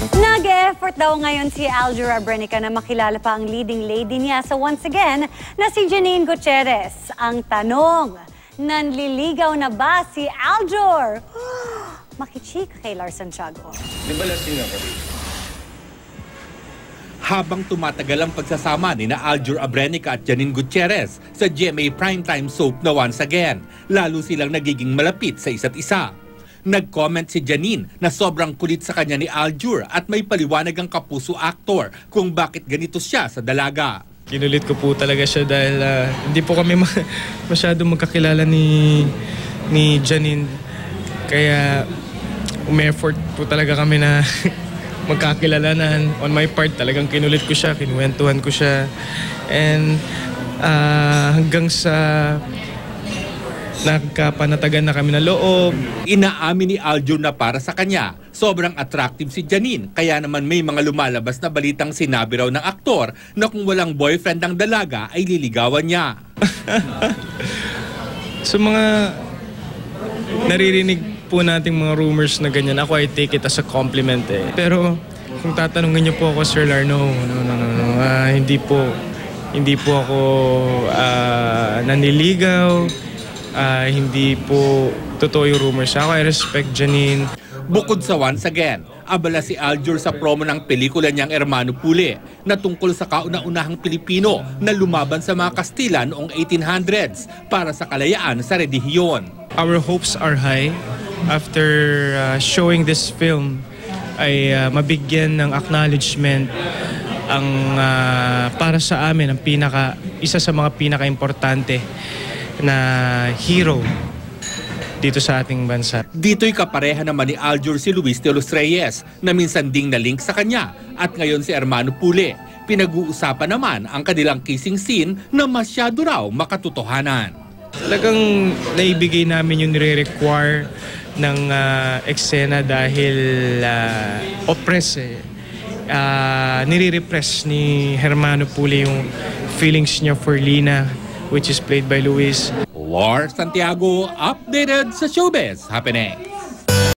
Nag-e-effort daw ngayon si Aljur Abrenica na makilala pa ang leading lady niya sa once again na si Janine Gutierrez. Ang tanong, nanliligaw na ba si Aljur? Makichika kay Lars Santiago. Di ba lasing ako? Habang tumatagal ang pagsasama ni na Aljur Abrenica at Janine Gutierrez sa GMA Primetime Soap na once again, lalo silang nagiging malapit sa isa't isa. Nag-comment si Janine na sobrang kulit sa kanya ni Aljur at may paliwanag ang kapuso actor kung bakit ganito siya sa dalaga. Kinulit ko po talaga siya dahil hindi po kami masyadong magkakilala ni Janine. Kaya umeffort po talaga kami na magkakilalanan. On my part, talagang kinulit ko siya, kinuwentuhan ko siya. And hanggang sa nagkapanatagan na kami na loob. Inaamin ni Aljur na para sa kanya, sobrang attractive si Janine. Kaya naman may mga lumalabas na balitang sinabi raw ng aktor na kung walang boyfriend ang dalaga ay liligawan niya. So mga naririnig po nating mga rumors na ganyan, ako I take it as a compliment eh. Pero kung tatanungin niyo po ako, Sir Lar, no. Hindi po ako naniligaw. Hindi po totoo yung rumors. Ako, I respect Janine. Bukod sa once again, abala si Aljur sa promo ng pelikula niyang Hermano Pule na tungkol sa kauna-unahang Pilipino na lumaban sa mga Kastila noong 1800s para sa kalayaan sa relihiyon. Our hopes are high after showing this film ay mabigyan ng acknowledgement ang para sa amin ang isa sa mga pinaka-importante na hero dito sa ating bansa. Dito'y kapareha naman ni Aljur si Luis de los Reyes na minsan ding na-link sa kanya at ngayon si Hermano Pule. Pinag-uusapan naman ang kanilang kissing scene na masyado raw makatotohanan. Talagang naibigay namin yung nire-require ng eksena dahil oppress nire-repress ni Hermano Pule yung feelings niya for Lina, which is played by Luis. Lars Santiago, updated sa Showbiz Happening.